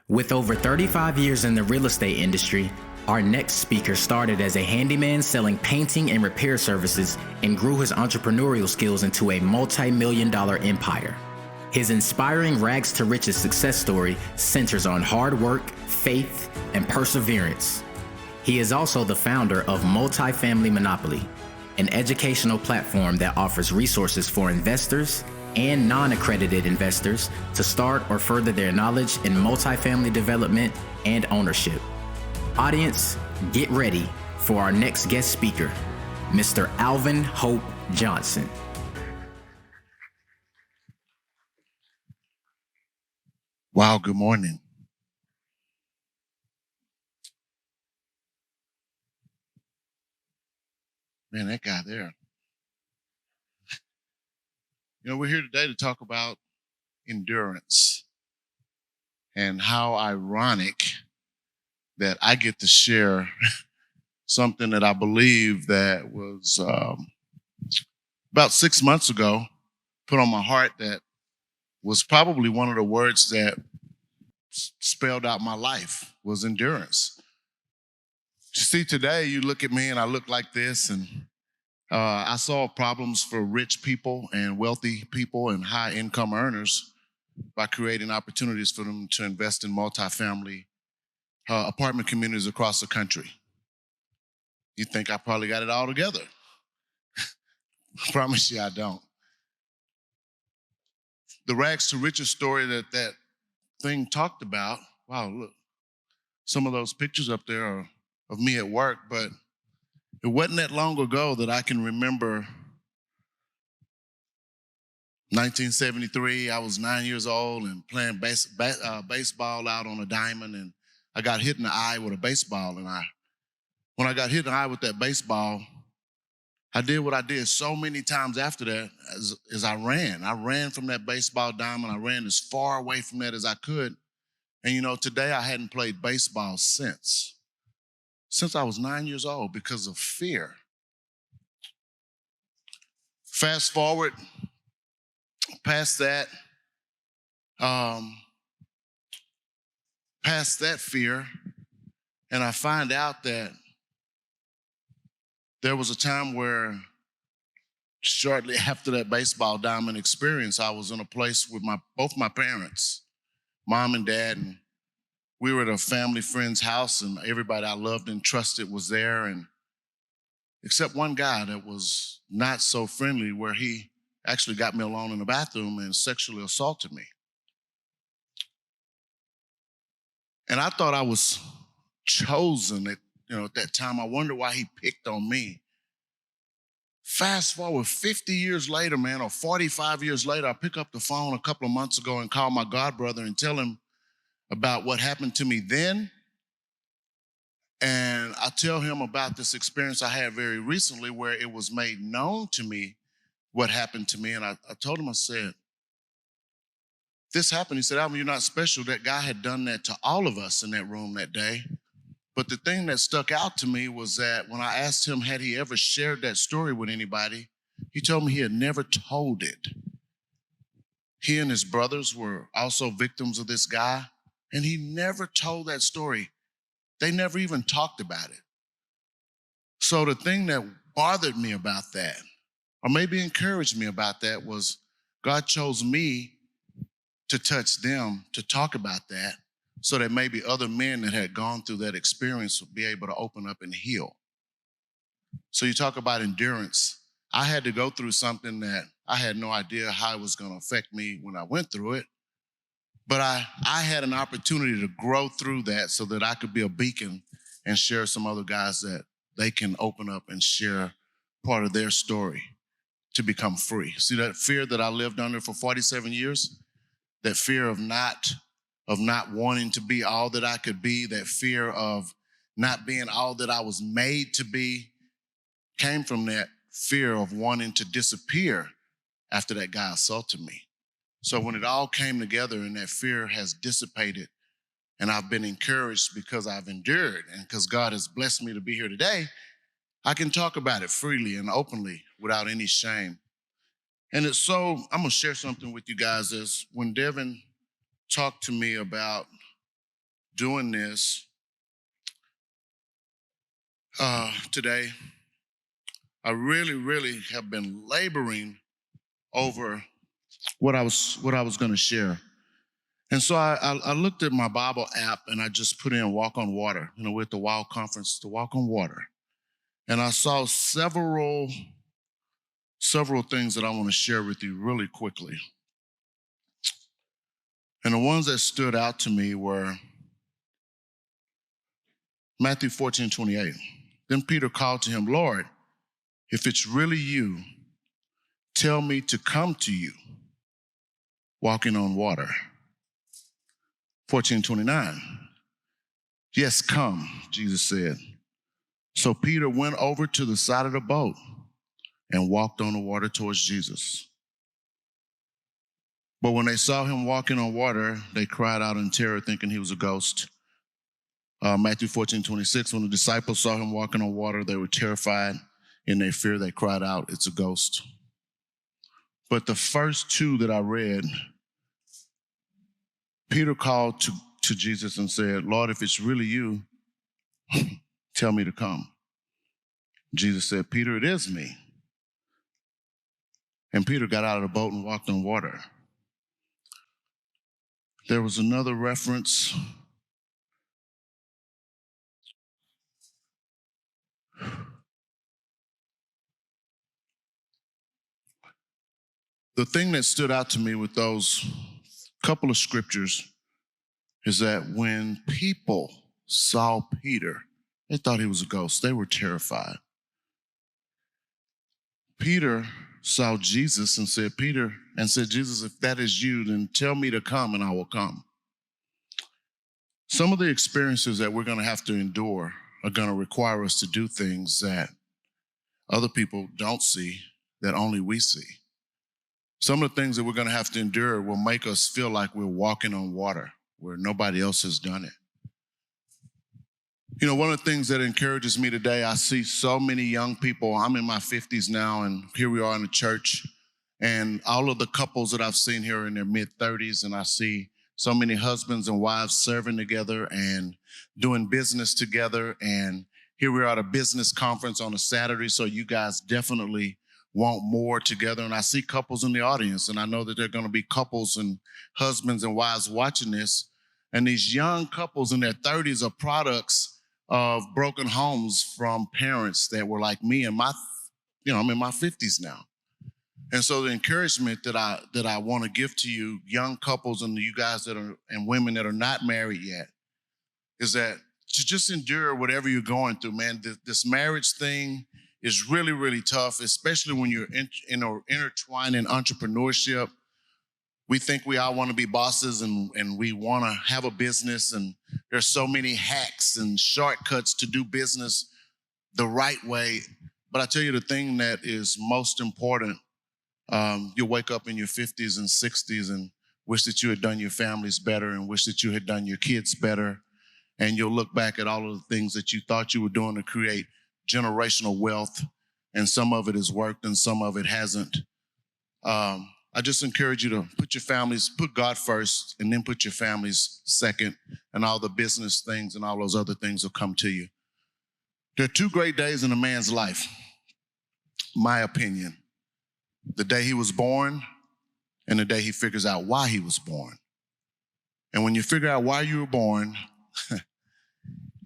With over 35 years in the real estate industry, our next speaker started as a handyman selling painting and repair services and grew his entrepreneurial skills into a multi-million-dollar empire. His inspiring rags to riches success story centers on hard work, faith, and perseverance. He is also the founder of Multifamily Monopoly, an educational platform that offers resources for investors and non-accredited investors to start or further their knowledge in multifamily development and ownership. Audience, get ready for our next guest speaker, Mr. Alvin Hope Johnson. Wow, good morning. Man, that guy there. You know, we're here today to talk about endurance and how ironic that I get to share something that I believe that was about 6 months ago put on my heart that was probably one of the words that spelled out my life was endurance. You see, today you look at me and I look like this, and I solve problems for rich people and wealthy people and high income earners by creating opportunities for them to invest in multifamily apartment communities across the country. You think I probably got it all together. I promise you I don't. The rags to riches story that thing talked about, wow, look, some of those pictures up there are of me at work, but it wasn't that long ago that I can remember 1973, I was 9 years old and playing baseball out on a diamond, and I got hit in the eye with a baseball. And when I got hit in the eye with that baseball, I did what I did so many times after that as I ran. I ran from that baseball diamond. I ran as far away from that as I could. And you know, today I hadn't played baseball since I was 9 years old because of fear. Fast forward past that fear, and I find out that there was a time where shortly after that baseball diamond experience, I was in a place with both my parents, mom and dad, and we were at a family friend's house, and everybody I loved and trusted was there, and except one guy that was not so friendly, where he actually got me alone in the bathroom and sexually assaulted me. And I thought I was chosen at that time. I wondered why he picked on me. Fast forward 50 years later, man, or 45 years later, I pick up the phone a couple of months ago and call my godbrother and tell him about what happened to me then. And I tell him about this experience I had very recently where it was made known to me what happened to me. And I told him, I said, this happened. He said, Alvin, you're not special. That guy had done that to all of us in that room that day. But the thing that stuck out to me was that when I asked him, had he ever shared that story with anybody, he told me he had never told it. He and his brothers were also victims of this guy, and he never told that story. They never even talked about it. So the thing that bothered me about that, or maybe encouraged me about that, was God chose me to touch them, to talk about that, so that maybe other men that had gone through that experience would be able to open up and heal. So you talk about endurance. I had to go through something that I had no idea how it was going to affect me when I went through it. But I had an opportunity to grow through that so that I could be a beacon and share some other guys that they can open up and share part of their story to become free. See, that fear that I lived under for 47 years, that fear of not wanting to be all that I could be, that fear of not being all that I was made to be, came from that fear of wanting to disappear after that guy assaulted me. So when it all came together and that fear has dissipated, and I've been encouraged because I've endured and because God has blessed me to be here today, I can talk about it freely and openly without any shame. And it's so, I'm going to share something with you guys. Is when Devin talked to me about doing this today, I really have been laboring over what I was going to share. And so I looked at my Bible app and I just put in walk on water, we're at the WOW conference, to walk on water. And I saw several things that I want to share with you really quickly. And the ones that stood out to me were Matthew 14:28. Then Peter called to him, Lord, if it's really you, tell me to come to you, walking on water. 14:29. Yes, come, Jesus said. So Peter went over to the side of the boat and walked on the water towards Jesus. But when they saw him walking on water, they cried out in terror, thinking he was a ghost. Matthew 14:26, when the disciples saw him walking on water, they were terrified. In their fear, they cried out, it's a ghost. But the first two that I read, Peter called to Jesus and said, Lord, if it's really you, tell me to come. Jesus said, Peter, it is me. And Peter got out of the boat and walked on water. There was another reference. The thing that stood out to me with those couple of scriptures is that when people saw Peter, they thought he was a ghost. They were terrified. Peter saw Jesus and said, Jesus, if that is you, then tell me to come and I will come. Some of the experiences that we're going to have to endure are going to require us to do things that other people don't see, that only we see. Some of the things that we're going to have to endure will make us feel like we're walking on water where nobody else has done it. One of the things that encourages me today, I see so many young people. I'm in my 50s now, and here we are in the church, and all of the couples that I've seen here are in their mid-30s, and I see so many husbands and wives serving together and doing business together, and here we are at a business conference on a Saturday, so you guys definitely want more together, and I see couples in the audience, and I know that there are going to be couples and husbands and wives watching this, and these young couples in their 30s are products of broken homes from parents that were like me, and I'm in my 50s now. And so the encouragement that I want to give to you, young couples and you guys and women that are not married yet, is that to just endure whatever you're going through, man. This marriage thing is really tough, especially when you're intertwined in entrepreneurship. We think we all want to be bosses and we want to have a business, and there's so many hacks and shortcuts to do business the right way. But I tell you, the thing that is most important, you'll wake up in your 50s and 60s and wish that you had done your families better and wish that you had done your kids better. And you'll look back at all of the things that you thought you were doing to create generational wealth, and some of it has worked and some of it hasn't. I just encourage you to put God first, and then put your families second, and all the business things and all those other things will come to you. There are two great days in a man's life, my opinion. The day he was born and the day he figures out why he was born. And when you figure out why you were born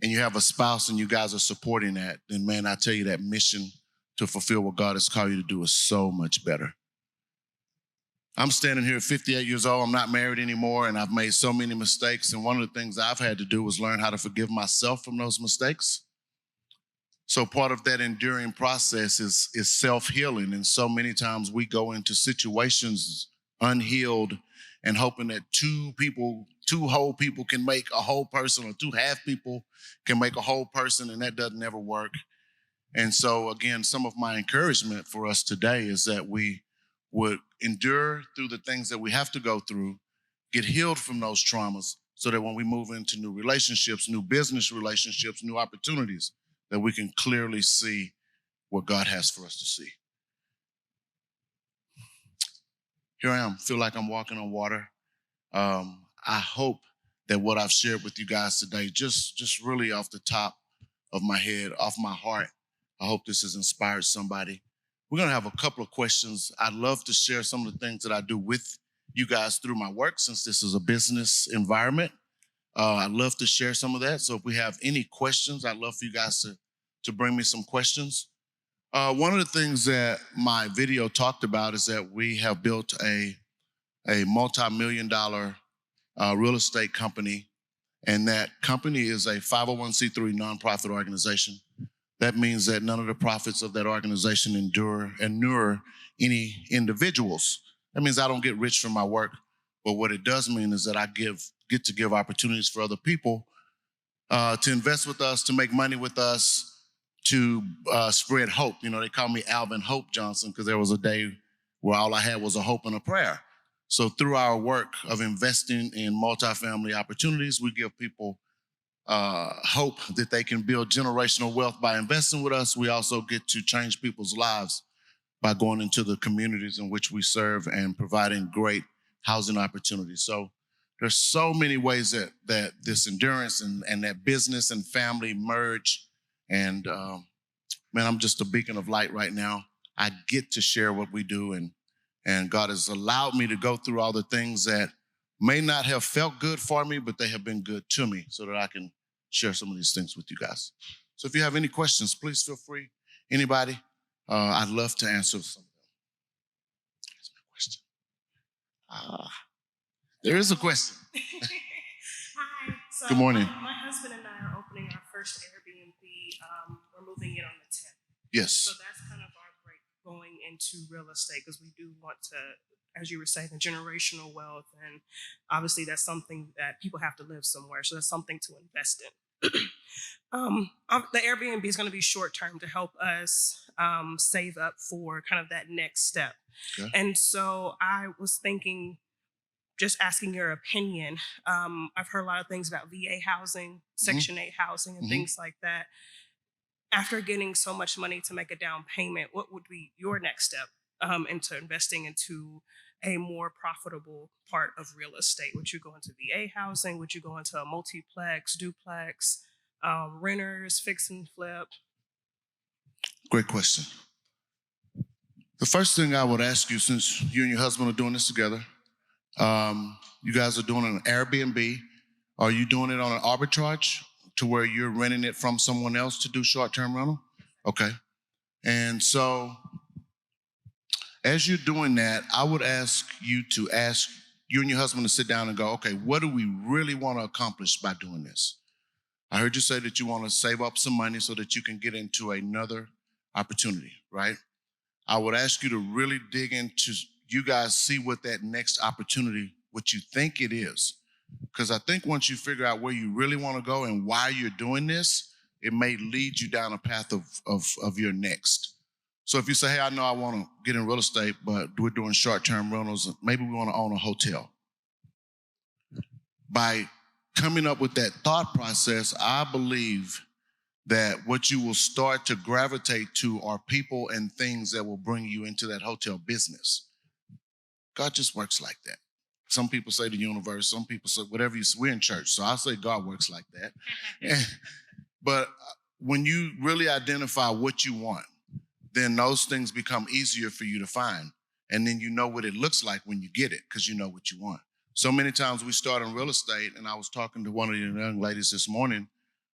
and you have a spouse and you guys are supporting that, then man, I tell you, that mission to fulfill what God has called you to do is so much better. I'm standing here at 58 years old. I'm not married anymore, and I've made so many mistakes. And one of the things I've had to do was learn how to forgive myself from those mistakes. So part of that enduring process is self-healing. And so many times we go into situations unhealed and hoping that two whole people can make a whole person, or two half people can make a whole person, and that doesn't ever work. And so again, some of my encouragement for us today is that we would endure through the things that we have to go through, get healed from those traumas, so that when we move into new relationships, new business relationships, new opportunities, that we can clearly see what God has for us to see. Here I am, feel like I'm walking on water. I hope that what I've shared with you guys today, just really off the top of my head, off my heart, I hope this has inspired somebody. We're going to have a couple of questions. I'd love to share some of the things that I do with you guys through my work, since this is a business environment. I'd love to share some of that. So if we have any questions, I'd love for you guys to bring me some questions. One of the things that my video talked about is that we have built a multi-million-dollar real estate company, and that company is a 501c3 nonprofit organization. That means that none of the profits of that organization inure any individuals. That means I don't get rich from my work, but what it does mean is that I get to give opportunities for other people to invest with us, to make money with us, to spread hope. You know, they call me Alvin Hope Johnson because there was a day where all I had was a hope and a prayer. So through our work of investing in multifamily opportunities, we give people hope that they can build generational wealth by investing with us. We also get to change people's lives by going into the communities in which we serve and providing great housing opportunities. So there's so many ways that this endurance and that business and family merge. And man, I'm just a beacon of light right now. I get to share what we do, and God has allowed me to go through all the things that may not have felt good for me, but they have been good to me so that I can share some of these things with you guys. So if you have any questions, please feel free. Anybody? I'd love to answer some of them. Here's my question. There is a question. Hi. So, Good morning. My husband and I are opening our first Airbnb. We're moving in on the 10th. Yes. So that's kind of our break going into real estate, because we do want to, as you were saying, the generational wealth. And obviously that's something that people have to live somewhere. So that's something to invest in. The Airbnb is going to be short term to help us save up for kind of that next step. Okay. And so I was thinking, just asking your opinion. I've heard a lot of things about VA housing, Section 8 housing, and things like that. After getting so much money to make a down payment, what would be your next step into investing into a more profitable part of real estate? Would you go into VA housing? Would you go into a multiplex, duplex, renters, fix and flip? Great question. The first thing I would ask you, since you and your husband are doing this together, you guys are doing an Airbnb. Are you doing it on an arbitrage to where you're renting it from someone else to do short-term rental? Okay. And so as you're doing that, I would ask you and your husband to sit down and go, okay, what do we really want to accomplish by doing this? I heard you say that you want to save up some money so that you can get into another opportunity, right? I would ask you to really dig into, you guys see what that next opportunity, what you think it is. Because I think once you figure out where you really want to go and why you're doing this, it may lead you down a path of your next. So if you say, hey, I know I want to get in real estate, but we're doing short-term rentals, maybe we want to own a hotel. By coming up with that thought process, I believe that what you will start to gravitate to are people and things that will bring you into that hotel business. God just works like that. Some people say the universe, some people say whatever you say. We're in church, so I say God works like that. But when you really identify what you want, then those things become easier for you to find. And then you know what it looks like when you get it, because you know what you want. So many times we start in real estate, and I was talking to one of the young ladies this morning.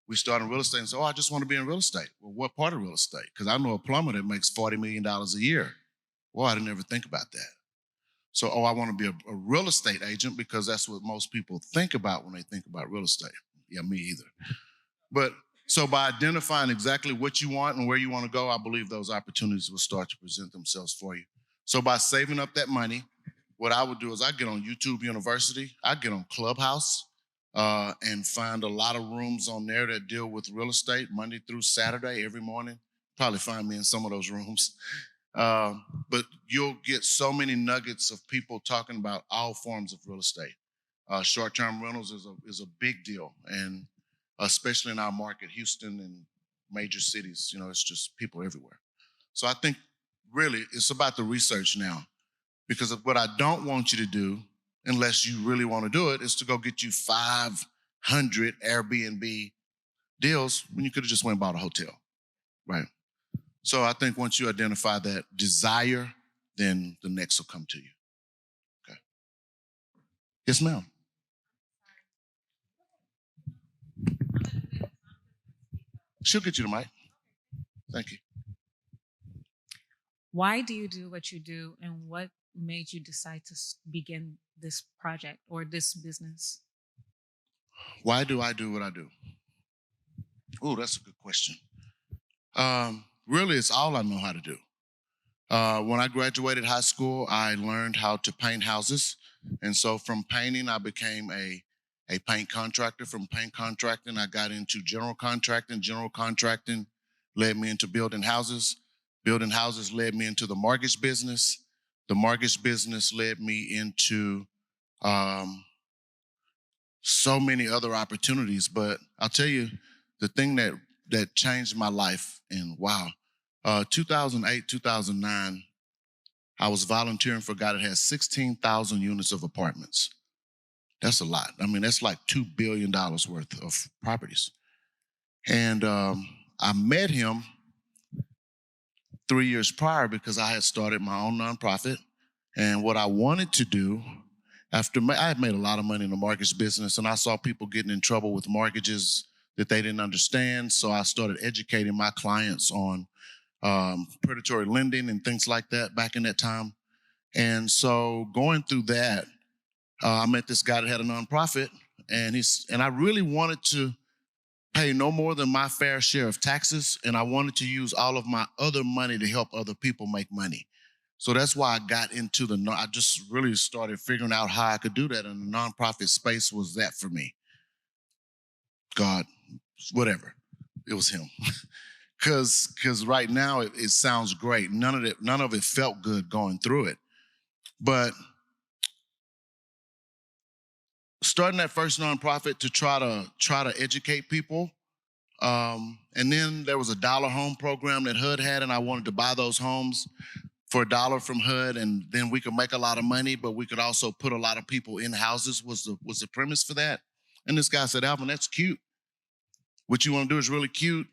We start in real estate and say, oh, I just want to be in real estate. Well, what part of real estate? Because I know a plumber that makes $40 million a year. Well, I didn't ever think about that. So, I want to be a real estate agent because that's what most people think about when they think about real estate. Yeah, me either. But so by identifying exactly what you want and where you want to go, I believe those opportunities will start to present themselves for you. So by saving up that money, what I would do is I get on YouTube University, I get on Clubhouse, and find a lot of rooms on there that deal with real estate Monday through Saturday, every morning. Probably find me in some of those rooms. But you'll get so many nuggets of people talking about all forms of real estate. Short-term rentals is a big deal, and especially in our market, Houston and major cities, it's just people everywhere. So I think really it's about the research now, because what I don't want you to do unless you really want to do it, is to go get you 500 Airbnb deals when you could have just went and bought a hotel, right? So I think once you identify that desire, then the next will come to you. Okay. Yes, ma'am. She'll get you the mic. Thank you. Why do you do what you do, and what made you decide to begin this project or this business? Why do I do what I do? Oh, that's a good question. Really, it's all I know how to do. When I graduated high school, I learned how to paint houses. And so from painting, I became a paint contractor. From paint contracting, I got into general contracting. General contracting led me into building houses. Building houses led me into the mortgage business. The mortgage business led me into so many other opportunities. But I'll tell you, the thing that changed my life, and wow, 2008, 2009, I was volunteering for a guy that has 16,000 units of apartments. That's a lot. I mean, that's like $2 billion worth of properties. And I met him 3 years prior because I had started my own nonprofit. And what I wanted to do, I had made a lot of money in the mortgage business, and I saw people getting in trouble with mortgages that they didn't understand. So I started educating my clients on predatory lending and things like that back in that time. And so going through that, I met this guy that had a nonprofit, and I really wanted to pay no more than my fair share of taxes, and I wanted to use all of my other money to help other people make money. So that's why I got into I just really started figuring out how I could do that, and the nonprofit space was that for me. God, whatever, it was him. Because right now it sounds great. None of it felt good going through it. But starting that first nonprofit to try to educate people, and then there was a dollar home program that HUD had, and I wanted to buy those homes for $1 from HUD, and then we could make a lot of money, but we could also put a lot of people in houses. Was the premise for that? And this guy said, "Alvin, that's cute. What you want to do is really cute.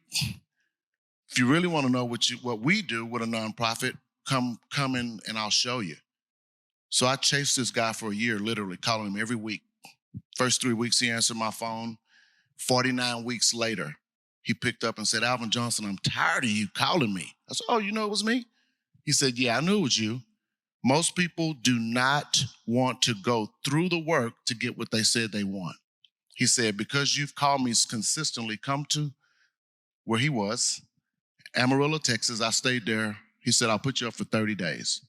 If you really want to know what we do with a nonprofit, come in and I'll show you." So I chased this guy for a year, literally calling him every week. First 3 weeks, he answered my phone. 49 weeks later, he picked up and said, "Alvin Johnson, I'm tired of you calling me." I said, "Oh, you know it was me?" He said, "Yeah, I knew it was you. Most people do not want to go through the work to get what they said they want." He said, "Because you've called me consistently, come to," where he was, Amarillo, Texas. I stayed there. He said, "I'll put you up for 30 days.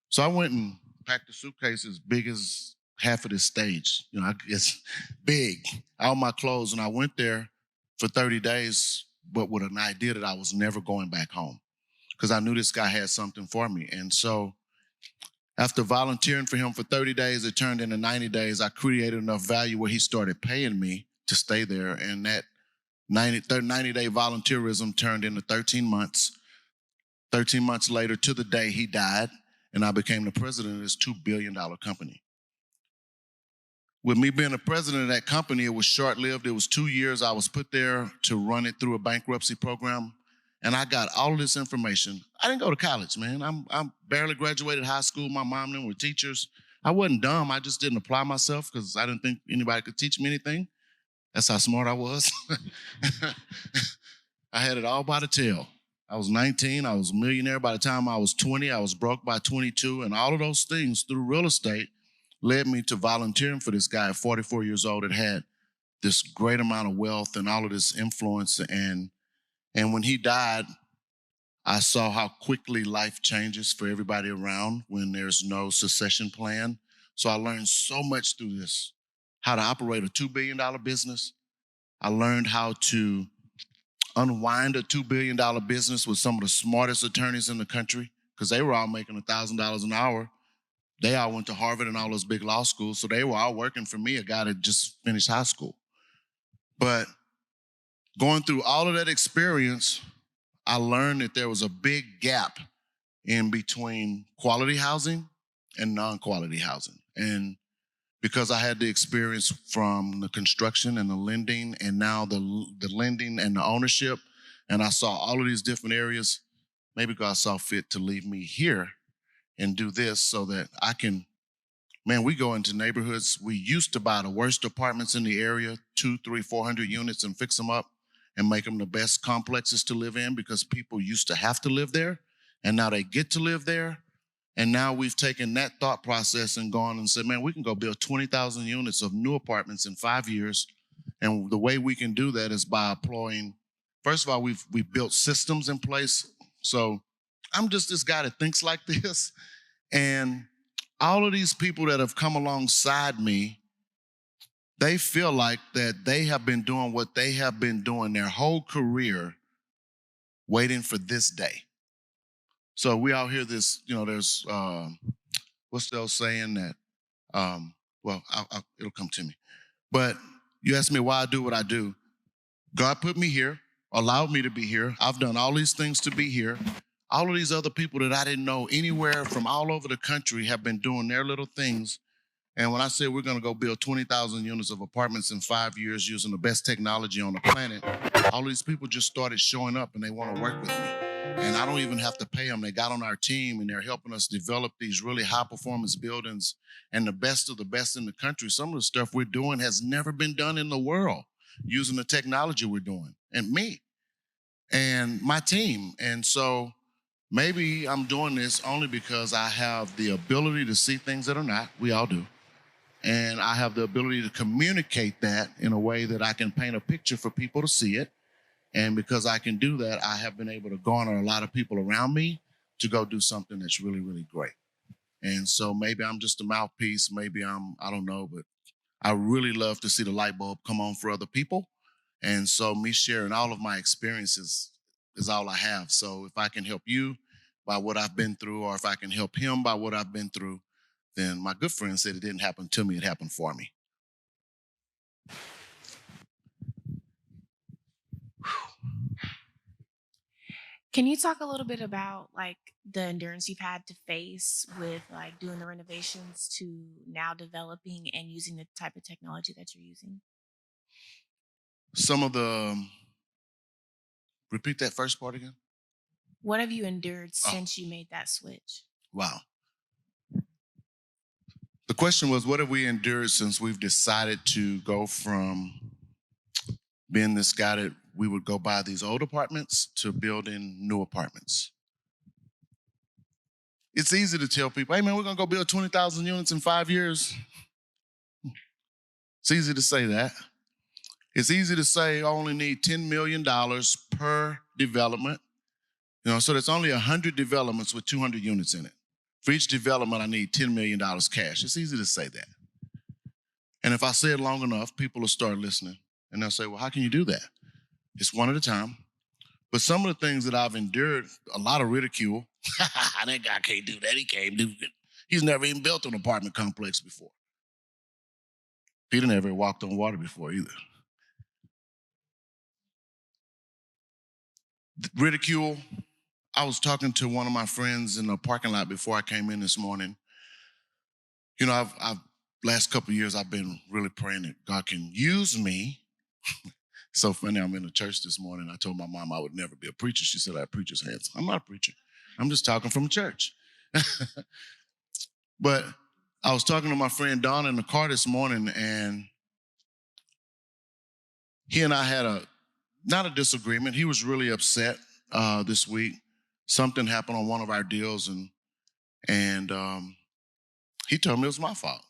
So I went and packed a suitcase as big as half of this stage. You know, it's big, all my clothes. And I went there for 30 days, but with an idea that I was never going back home because I knew this guy had something for me. And so after volunteering for him for 30 days, it turned into 90 days. I created enough value where he started paying me to stay there. And that 90-day volunteerism turned into 13 months. 13 months later, to the day he died, and I became the president of this $2 billion company. With me being the president of that company, it was short-lived. It was 2 years. I was put there to run it through a bankruptcy program, and I got all of this information. I didn't go to college, man. I'm barely graduated high school. My mom and them were teachers. I wasn't dumb. I just didn't apply myself because I didn't think anybody could teach me anything. That's how smart I was. I had it all by the tail. I was 19. I was a millionaire by the time I was 20. I was broke by 22. And all of those things through real estate led me to volunteering for this guy at 44 years old that had this great amount of wealth and all of this influence. And when he died, I saw how quickly life changes for everybody around when there's no succession plan. So I learned so much through this, how to operate a $2 billion business. I learned how to unwind a $2 billion business with some of the smartest attorneys in the country because they were all making $1,000 an hour. They all went to Harvard and all those big law schools, so they were all working for me, a guy that just finished high school. But going through all of that experience, I learned that there was a big gap in between quality housing and non-quality housing. And because I had the experience from the construction and the lending and now the lending and the ownership, and I saw all of these different areas, maybe God saw fit to leave me here and do this so that I can, man, we go into neighborhoods. We used to buy the worst apartments in the area, 200, 300, 400 units, and fix them up and make them the best complexes to live in because people used to have to live there, and now they get to live there. And now we've taken that thought process and gone and said, man, we can go build 20,000 units of new apartments in 5 years. And the way we can do that is by employing, first of all, we've built systems in place. So I'm just this guy that thinks like this. And all of these people that have come alongside me, they feel like that they have been doing what they have been doing their whole career, waiting for this day. So we all hear this, there's, what's the old saying that, it'll come to me. But you ask me why I do what I do. God put me here, allowed me to be here. I've done all these things to be here. All of these other people that I didn't know anywhere from all over the country have been doing their little things. And when I said we're going to go build 20,000 units of apartments in 5 years using the best technology on the planet, all these people just started showing up and they want to work with me. And I don't even have to pay them. They got on our team and they're helping us develop these really high performance buildings and the best of the best in the country. Some of the stuff we're doing has never been done in the world using the technology we're doing, and me and my team. And so maybe I'm doing this only because I have the ability to see things that are not. We all do. And I have the ability to communicate that in a way that I can paint a picture for people to see it. And because I can do that, I have been able to garner a lot of people around me to go do something that's really, really great. And so maybe I'm just a mouthpiece. Maybe I don't know, but I really love to see the light bulb come on for other people. And so me sharing all of my experiences is all I have. So if I can help you by what I've been through, or if I can help him by what I've been through, then my good friend said it didn't happen to me, it happened for me. Can you talk a little bit about like the endurance you've had to face with like doing the renovations to now developing and using the type of technology that you're using? Some of the, repeat that first part again. What have you endured Oh, since you made that switch? wow. The question was, what have we endured since we've decided to go from being this guy that we would go buy these old apartments to building new apartments? It's easy to tell people, hey man, we're gonna go build 20,000 units in 5 years. It's easy to say that. It's easy to say I only need $10 million per development. So there's only 100 developments with 200 units in it. For each development, I need $10 million cash. It's easy to say that. And if I say it long enough, people will start listening. And they'll say, well, how can you do that? It's one at a time. But some of the things that I've endured, a lot of ridicule. That guy can't do that. He can't do it. He's never even built an apartment complex before. Peter never walked on water before either. Ridicule. I was talking to one of my friends in the parking lot before I came in this morning. I've last couple of years, I've been really praying that God can use me. So funny, I'm in the church this morning. I told my mom I would never be a preacher. She said I have preacher's hands. I'm not a preacher. I'm just talking from church. But I was talking to my friend Don in the car this morning, and he and I had not a disagreement. He was really upset this week. Something happened on one of our deals, and he told me it was my fault.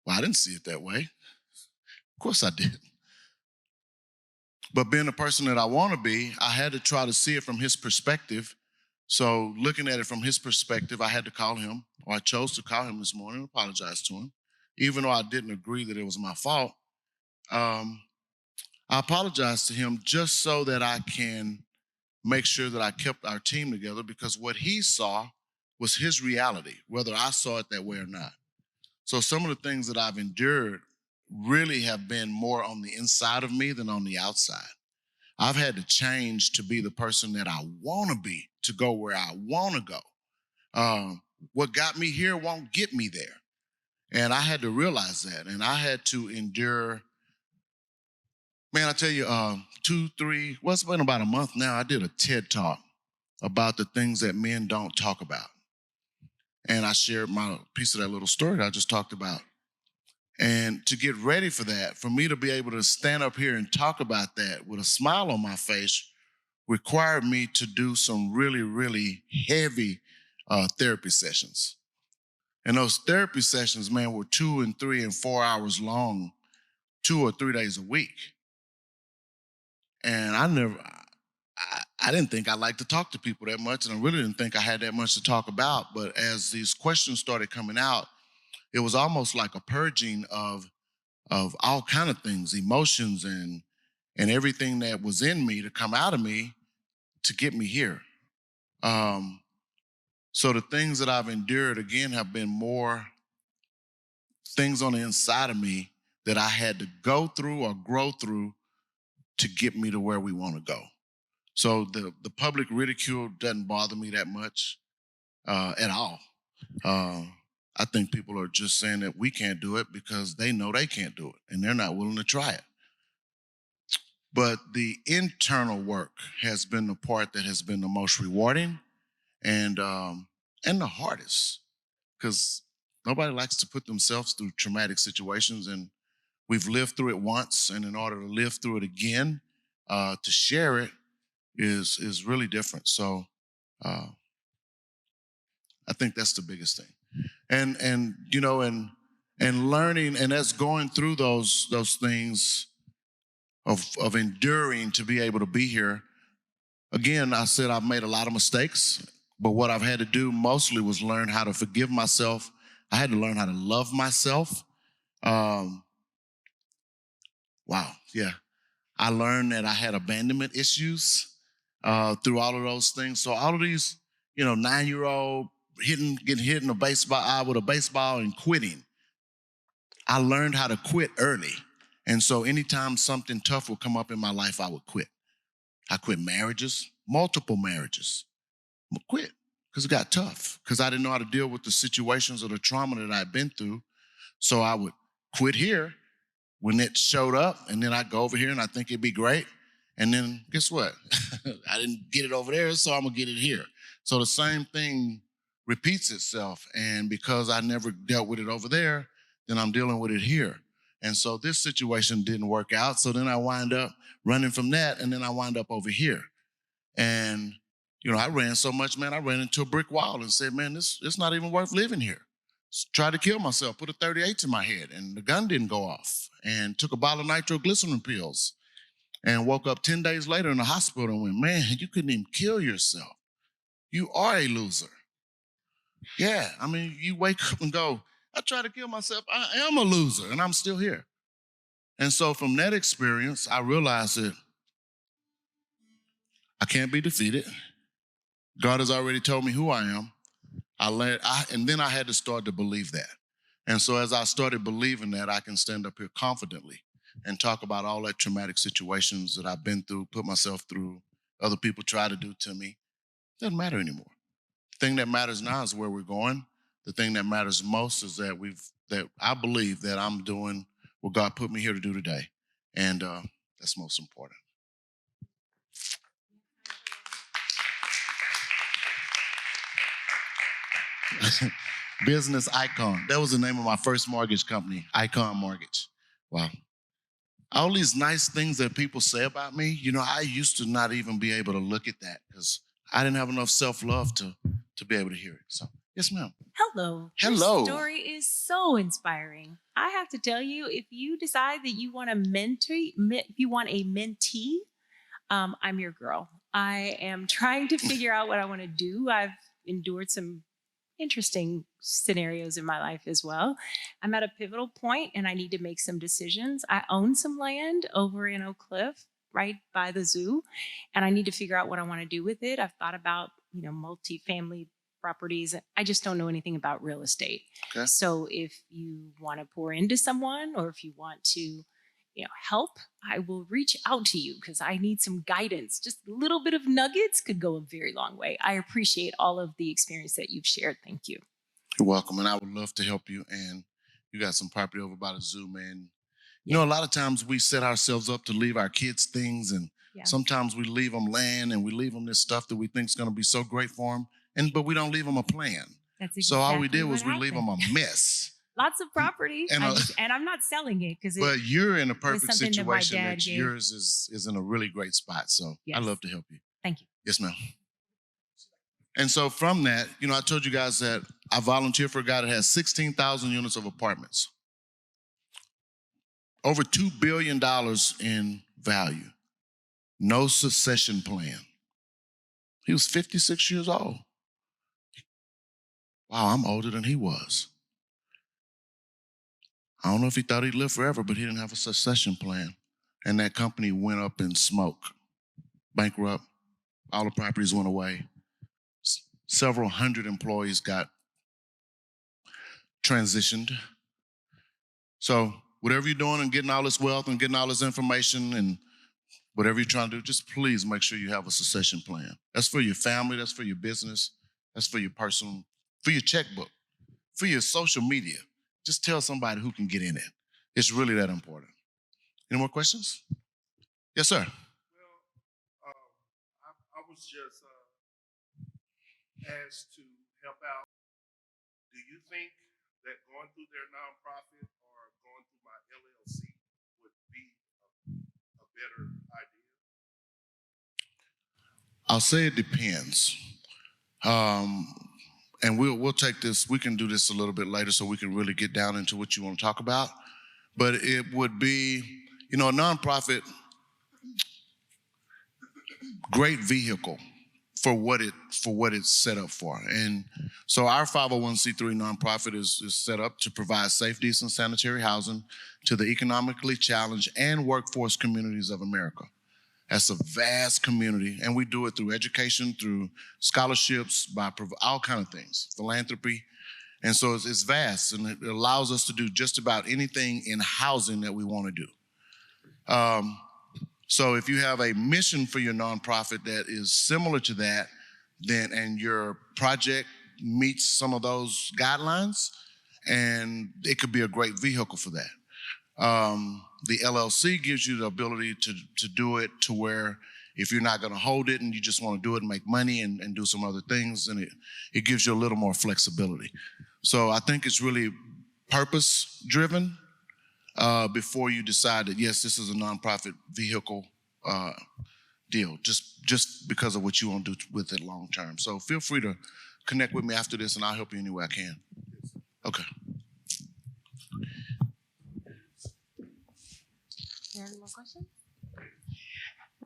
Well, I didn't see it that way. Of course I did. But being the person that I want to be, I had to try to see it from his perspective. So looking at it from his perspective, I had to call him, or I chose to call him this morning and apologize to him. Even though I didn't agree that it was my fault, I apologized to him just so that I can make sure that I kept our team together, because what he saw was his reality, whether I saw it that way or not. So some of the things that I've endured really have been more on the inside of me than on the outside. I've had to change to be the person that I want to be, to go where I want to go. What got me here won't get me there. And I had to realize that. And I had to endure. Man, I tell you, it's been about a month now, I did a TED Talk about the things that men don't talk about. And I shared my piece of that little story that I just talked about. And to get ready for that, for me to be able to stand up here and talk about that with a smile on my face required me to do some really, really heavy therapy sessions. And those therapy sessions, man, were 2 and 3 and 4 hours long, 2 or 3 days a week. And I didn't think I liked to talk to people that much, and I really didn't think I had that much to talk about. But as these questions started coming out, it was almost like a purging of all kind of things, emotions and everything that was in me to come out of me to get me here. So the things that I've endured, again, have been more things on the inside of me that I had to go through or grow through to get me to where we want to go. So the public ridicule doesn't bother me that much at all. I think people are just saying that we can't do it because they know they can't do it and they're not willing to try it. But the internal work has been the part that has been the most rewarding and the hardest, because nobody likes to put themselves through traumatic situations, and we've lived through it once, and in order to live through it again, to share it is really different. So I think that's the biggest thing. And you know, and learning, and that's going through those things of enduring to be able to be here. Again, I said I've made a lot of mistakes, but what I've had to do mostly was learn how to forgive myself. I had to learn how to love myself. Wow, yeah. I learned that I had abandonment issues through all of those things. So all of these, 9-year-old getting hit in the baseball eye with a baseball and quitting. I learned how to quit early. And so anytime something tough would come up in my life, I would quit. I quit marriages, multiple marriages. I quit because it got tough, because I didn't know how to deal with the situations or the trauma that I'd been through. So I would quit here when it showed up, and then I'd go over here and I think it'd be great. And then guess what? I didn't get it over there, so I'm gonna get it here. So the same thing repeats itself. And because I never dealt with it over there, then I'm dealing with it here. And so this situation didn't work out. So then I wind up running from that, and then I wind up over here. And, I ran so much, man, I ran into a brick wall and said, man, it's not even worth living here. Tried to kill myself, put a 38 to my head, and the gun didn't go off. And took a bottle of nitroglycerin pills and woke up 10 days later in the hospital and went, man, you couldn't even kill yourself. You are a loser. Yeah, I mean, you wake up and go, I tried to kill myself. I am a loser, and I'm still here. And so from that experience, I realized that I can't be defeated. God has already told me who I am. And then I had to start to believe that. And so as I started believing that, I can stand up here confidently and talk about all that traumatic situations that I've been through, put myself through, other people try to do to me. It doesn't matter anymore. The thing that matters now is where we're going. The thing that matters most is that I believe that I'm doing what God put me here to do today. And that's most important. Business Icon. That was the name of my first mortgage company, Icon Mortgage. Wow. All these nice things that people say about me, I used to not even be able to look at that because I didn't have enough self-love to be able to hear it. So, yes, ma'am. Hello. Hello. Your story is so inspiring. I have to tell you, if you decide that you want a mentee, I'm your girl. I am trying to figure out what I want to do. I've endured some interesting scenarios in my life as well. I'm at a pivotal point and I need to make some decisions. I own some land over in Oak Cliff, right by the zoo, and I need to figure out what I want to do with it. I've thought about, multifamily properties. I just don't know anything about real estate. Okay. So if you want to pour into someone, or if you want to, help, I will reach out to you because I need some guidance. Just a little bit of nuggets could go a very long way. I appreciate all of the experience that you've shared. Thank you. You're welcome. And I would love to help you. And, You got some property over by the zoo, man. You know, a lot of times we set ourselves up to leave our kids things, and sometimes we leave them land and we leave them this stuff that we think is going to be so great for them, but we don't leave them a plan. That's exactly so all we did was what we leave them a mess. Lots of property, And, and I'm not selling it because. But you're in a perfect something that my situation dad that gave. yours is in a really great spot. So Yes. I'd love to help you. Thank you. Yes, ma'am. And so from that, you know, I told you guys that I volunteer for a guy that has 16,000 units of apartments. Over $2 billion in value. No succession plan. He was 56 years old. Wow, I'm older than he was. I don't know if he thought he'd live forever, but he didn't have a succession plan. And that company went up in smoke. Bankrupt. All the properties went away. Several hundred employees got transitioned. So whatever you're doing and getting all this wealth and getting all this information and whatever you're trying to do, just please make sure you have a succession plan. That's for your family, that's for your business, that's for your personal, for your checkbook, for your social media. Just tell somebody who can get in it. It's really that important. Any more questions? Yes, sir. Well, I was just asked to help out. Do you think that going through their nonprofit or going through my LLC would be a better idea? I'll say it depends. And we'll take this, we can do this a little bit later so we can really get down into what you want to talk about. But it would be, you know, a nonprofit, great vehicle for what it's set up for. And so our 501c3 nonprofit is set up to provide safe, decent, sanitary housing to the economically challenged and workforce communities of America. That's a vast community, and we do it through education, through scholarships, by all kinds of things, philanthropy. And so it's vast, and it allows us to do just about anything in housing that we want to do. So if you have a mission for your nonprofit that is similar to that, then and your project meets some of those guidelines, and it could be a great vehicle for that. The LLC gives you the ability to do it to where if you're not going to hold it and you just want to do it and make money and do some other things, and it gives you a little more flexibility. So I think it's really purpose-driven before you decide that, yes, this is a nonprofit vehicle deal, just because of what you want to do with it long term. So feel free to connect with me after this, and I'll help you any way I can. Okay. Any more questions?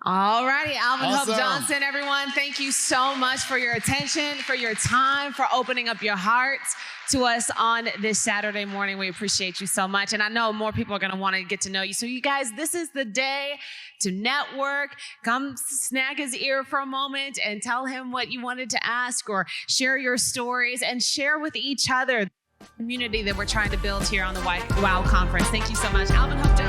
All righty, Alvin Awesome. Hope Johnson, everyone, thank you so much for your attention, for your time, for opening up your hearts to us on this Saturday morning. We appreciate you so much. And I know more people are going to want to get to know you. So you guys, this is the day to network. Come snag his ear for a moment and tell him what you wanted to ask, or share your stories and share with each other the community that we're trying to build here on the WOW Conference. Thank you so much. Alvin Hope Johnson.